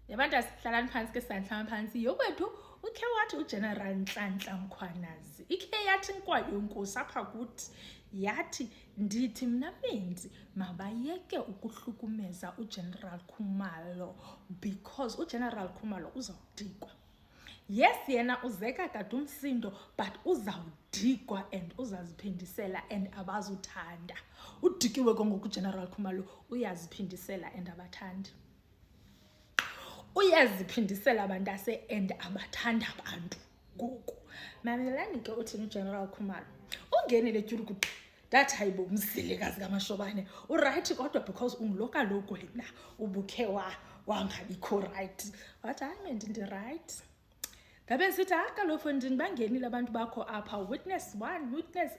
yabantu asihlalani phansi ke sanhlala phansi yokwethu ukhe wathi uGeneral Nhlanhla Mkhwanazi ikhe yathi inkwayo-nkosi apha kuthi yathi ndithi mna Mendi mabayeke ukuhlukumeza uGeneral Khumalo because uGeneral Khumalo uzawudikwa. Yes, yena uzeka kade umsindo but uzawudikwa and uzaziphindisela and abazuthanda. Udikiwe kongoku uGeneral Khumalo uyaziphindisela and abathandi. Uyaziphindisela abantase and abathanda abantu ngoku. Mamelani ke uthini uGeneral Khumalo? Ungenile tyurukudu. That hayibo umzilikazi kaMashobane. Uright kodwa because ungiloka lokho wena ubukhe wangabikho right. Wathi hayi Mendi ndi right. Ngabe sithi kaloku ndini bangenile abantu bakho apha witness 1, witness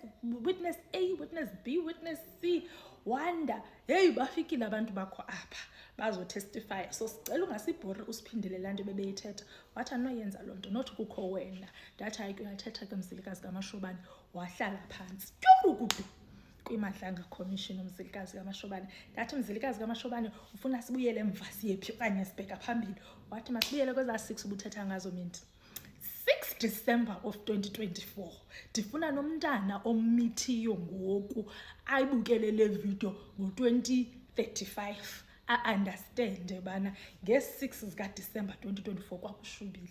A, witness B, witness C. Wanda, hey bafikile abantu bakho apha bazotestify. So sicela ungasibhori usiphindele lanto bebeyithetha. Wathi anoyenza lonto not kukho wena. Ndathi hayi kuyathetha ke mzilikazi kaMashobane wahlala phansi. Tyurukudu. Kwimadlanga commission umzilikazi kaMashobane. Ndathi umzilikazi kaMashobane ufuna sibuyele emva siyephi okanye sibheka phambili. Wathi masibuyele kweza 6 ubuthetha ngazo Mendi. 6 December of 2024 ndifuna nomntana ommithiyo ngoku ayibukele le video ngo-2035 a-understand bana nge-6 zikaDisemba 2024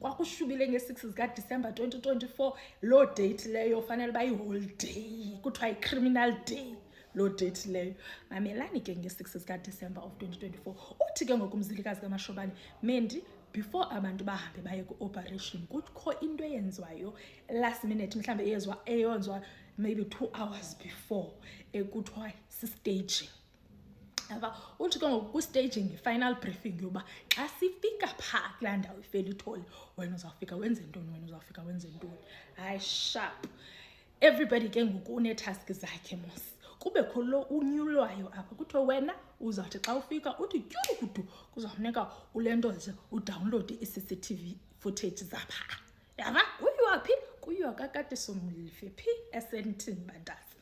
kwakushubile nge-6 zikaDisemba 2024 loo date leyo fanele bayi-holiday kuthiwa yi-criminal day loo date leyo. Mamelani ke nge-6 zikaDisemba of 2024 uthi ke ngokumzilikazi kaMashobane Mendi before abantu bahambe baye ku-operation kukho into eyenziwayo last minute mhlambe eyenzwa maybe 2 hours before ekuthiwa si-staging. Uthi ke ngoku ku-staging final briefing yoba xa sifika phaa kulaa ndawo iFelitholi wena uzawufika wenze ntoni wena uzawufika wenze ntoni. Hayi sharp everybody ke ngoku unetask zakhe mos kubekho lo unyulwayo apha kuthiwe wena uzawuthi xa ufika uthi tyurukudu kuzawufuneka ulentoze udownload i-CCTV footage zapha. Yava kuyiwa phi kuyiwa kakade somlife phi esentini bantasi.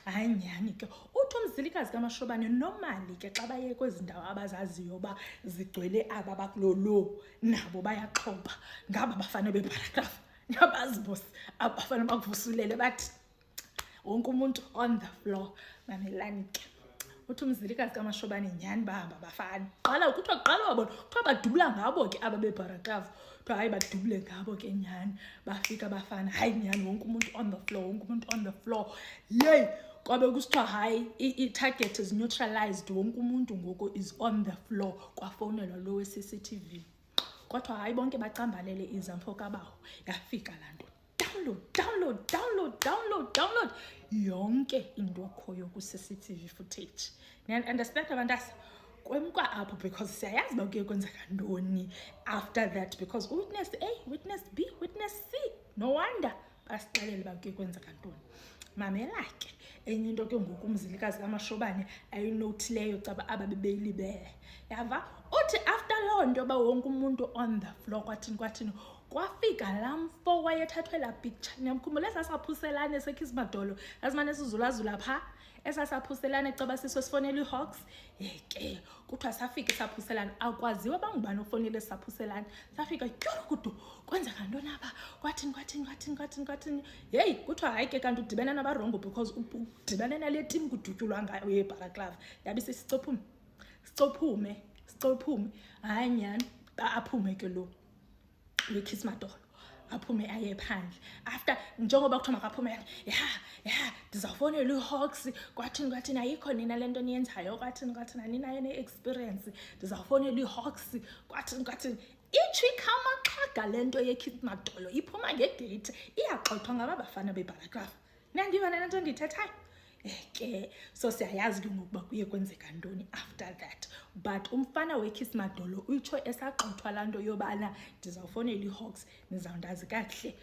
Hayi nyani ke uthi umzilikazi kaMashobane normally ke xa baye kwezi ndawo abazaziyo ba zigcwele aba bakulolo nabo bayaxhoba ngaba bafana beparagraph nyabazi boss abafana bakuvusulele bathi wonke umuntu on the floor. Mamelani ke uthi umzilikazi kaMashobane nyani bahamba bafana qala kuthiwa qala wabona kuthiwa badubula ngabo ke aba beparagraph kuthiwa hayi badubule ngabo ke nyani bafika bafana hayi nyani wonke umuntu on the floor wonke umuntu on the floor. Yey kwabe kusithiwa hayi i-target is neutralized wonke umuntu ngoku is on the floor kwafonelwa lo we-CCTV kodwa hayi bonke bacambalele izamfo kabawo yafika laa nto download yonke into okhoyo ku-CCTV footage. Niya-understand abantasa kwemka apho because siyayazi uba kuye kwenzeka ntoni after that because witness A, witness B, witness C no wonder basixelele uba kuye kwenzeka ntoni. Mamela ke enye into ke ngoku umzilikazi kaMashobane ayinothileyo caba ababebeyilibele yava uthi after loo nto ba wonke umuntu on the floor kwathini kwafika laa mfo wayethathwe laa picture. Niyamkhumbula esasaphuselane seKhisimadolo azimane sizulazula phaa esasaphuselane caba siso sifonela iHawks ke kuthiwa safika isaphuselane akwaziwa bangubani ofonile esaphuselane safika tyurukudu kwenzeka ntoni apha kwathini yeyi kuthiwa hayi ke kanti udibene nabarongo because udibene nale team kudutyulwa ngayo yebharaklava yabe sicophume hayi nyani aphume ke lo weKhisimadolo aphume aye phandle after njengoba kuthiwa makaphume ndizawufonela iHawks kwathini ayikho nina le nto niyenzayo kwathini aninayo ne-experience ndizawufonela iHawks kwathini itsho ikhamaqhaga le nto yeKhisimadolo iphuma ngedate iyaxothwa ngaba bafana bebharagraph. Niyandiva nale nto ndiyithethayo ke so siyayazi ke ngokuba kuye kwenzeka ntoni after that but umfana weKhisimadolo utsho esagxothwa laa nto yobana ndizawufonela iHawks nizawundazi kakuhle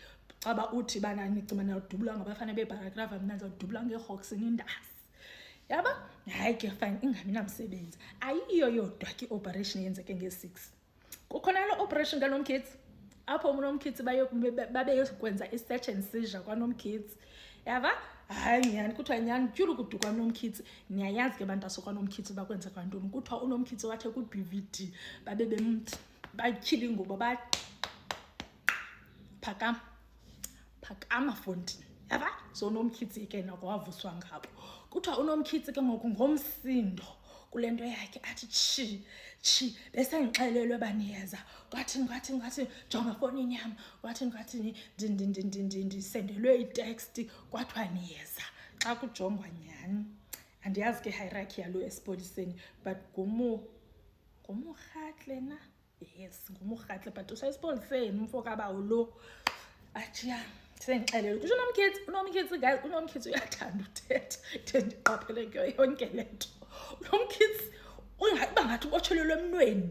xaba uthi bana nicimana udubula ngabafana bebharagraph mna ndizawudubula ngeHawks nindazi yaba hayi ke fine ingabi namsebenzi ayiyo yodwa ke operation yenzeke nge-6 kukhona lo operation kaNomkids apho uNomkids babeyokwenza i-search and seizure kwaNomkids yava hayi nyani kuthiwa nyani tyhulu kuduka Nomkhithi. Niyayazi ke bantu asokwaNomkhithi bakwenza kwantoni. Kuthiwa uNomkhithi wathe ku-BVD babe batyhila ingubo phakama fontini. Yaba so uNomkhithi ke nako wavuswa ngabo. Kuthiwa uNomkhithi ke ngoku ngomsindo kule nto yakhe athi chi bese ngixelelwe baniyeza kwathi jonga efowunini yami kwathi ndisendelwe i-text kwathiwa niyeza xa kujongwa nyani. Andiyazi ke hierarchy yalo esipoliseni but ngumurhatle na yes ngumurhatle but usesipoliseni umfo kabawo lo athi sengixelelwe kusho uNomkhithi guys uNomkhithi uyathanda uthetha ndiqaphele kuyo yonke lento. uNomkhithi ungathi ngathi ubotshelelwe emnweni.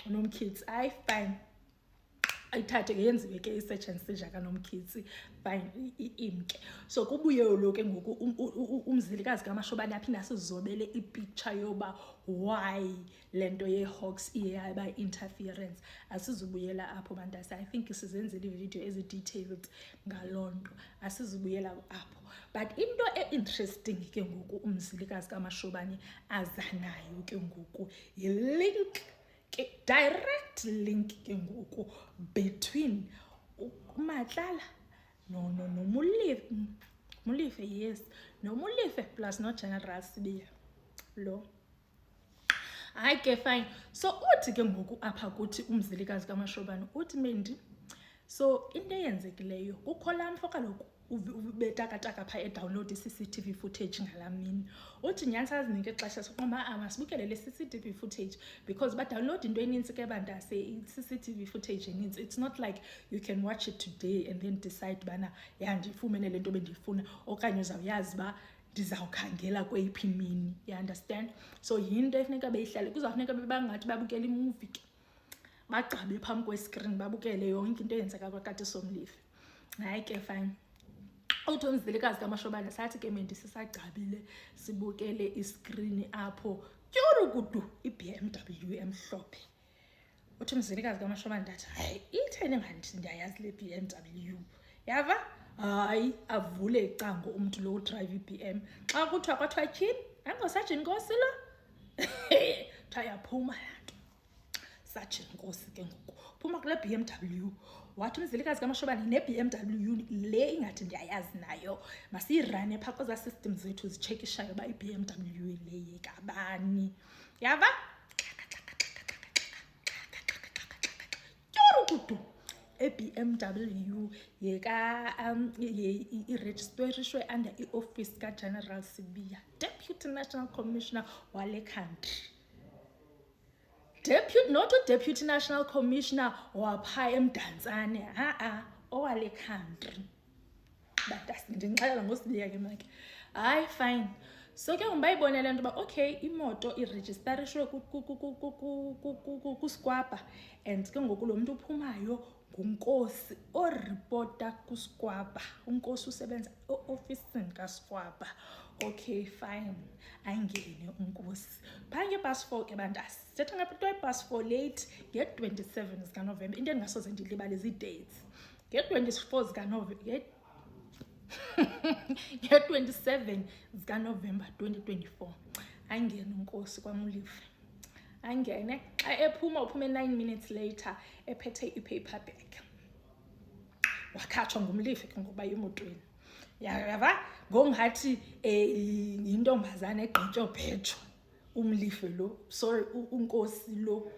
uNomkhithi hayi fine ayithathe ke yenziwe ke i-search and seizure kaNomkhithi fine imke. So kubuye lo ke ngoku umzilikazi kaMashobane aphinda asizobele ipicture yoba why lento ye-Hawks iyaba interference. Asizubuyela apho bantu I think sizenzile i-video ezi-detailed ngalonto asizubuyela apho. But into interesting ke ngoku umzilikazi kaMashobane azanayo ke ngoku yi-link direct link ke ngoku between uMatlala Molefe yes Molefe plus no General Sibiya lo. Hayi ke fine. So uthi ke ngoku apha kuthi umzilikazi kaMashobane uthi Mendi so into eyenzekileyo kukho la mfo kaloku ubetakataka pha e-download i-CCTV footage ngalamini. Uthi nyani sazinike ixesha sokuba amasibukele le CCTV footage because ba-download into eninzi ke bantu CCTV footage eninzi. It's not like you can watch it today and then decide bana ndifumene le nto bendifuna okanye uzawuyazi ba ndizawukhangela kweyiphi imini. You understand? So yinto efuneka beyihlale kuzawufuneka bebangathi babukele imovie ke bagcabe phambi kwescreen babukele yonke into eyenzeka kwakade Somlife. Hayi ke fine. Uthi umzilikazi kaMashobane sathi ke Mendi sisagcabile sibukele iscreen apho tyurukudu i-BMW emhlophe. Uthi umzilikazi kaMashobane ndathi hayi itheni ngathi ndiyayazi le BMW yava hayi avule icango umuntu lo udrive i-BM xa kuthiwa kwathiwa tyhini angosajini Nkosi lo thayaphuma lanto sajini Nkosi ke ngoku phuma kule BMW. Wathi umzilikazi kaMashobane ne-BMW le ingathi ndiyayazi nayo masiyirane phaa kweza system zethu zichekishayo uba i-BMW le yekabani yava tyurukudu e-BMW yeka iregistrishwe under i-office kaGeneral Sibiya Deputy National Commissioner wale country. Not a Deputy National Commissioner wapha eMdantsane owale country. But ndinxelela ngoSibiya ke make hayi fine. So ke ngibayibone le nto ba okay imoto iregisterishwe kuSkwapa and ke ngoku lo muntu uphumayo nguNkosi oreporta kuSkwapa. uNkosi usebenza e-ofisini kaSkwapa. Okay fine ayingene uNkosi phaa ngebus 4 ke bantu sethe ngaphetwa ibus 4 late nge-27 zikaNovemba. Into endingasoze ndilibale zii-dates nge-24 zikaNovemba nge-27 zikaNovemba 2024 ayingene uNkosi kwaMolefe. Angene xa ephuma uphume 9 minutes later ephethe i-paper bag wakhatshwa nguMolefe ke ngoba emotweni yava ngongathi yintombazana egqityobhejwa uMolefe lo sorry uNkosi lo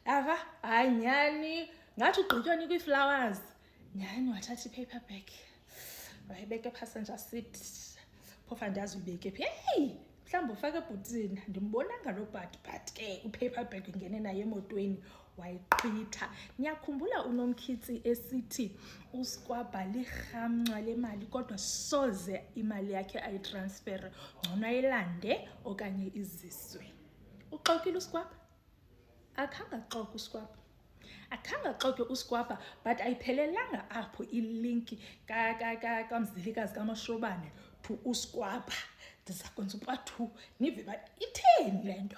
yava hayi nyani ngathi ugqitywa kwi-flowers nyani wathatha i-paper bag wayibeka passenger seat phofa ndazi ubeke phi hey mhlawumbi ufake ebhutini ndimbonanga lo but ke u-paper bag ingene naye emotweni wayiqhitha. Niyakhumbula uNomkhithi esithi uSkwaba lirhamncwa lemali kodwa soze imali yakhe ayitransfere ngcono ayilande okanye iziswe. Uxokile uSkwaba? Akhange axoke uSkwaba. Akhange axoke uSkwaba but ayiphelelanga apho ilinki kamzilikazi kaMashobane to uSkwaba. Ndiza kwenza upart 2 nive ba itheni le nto.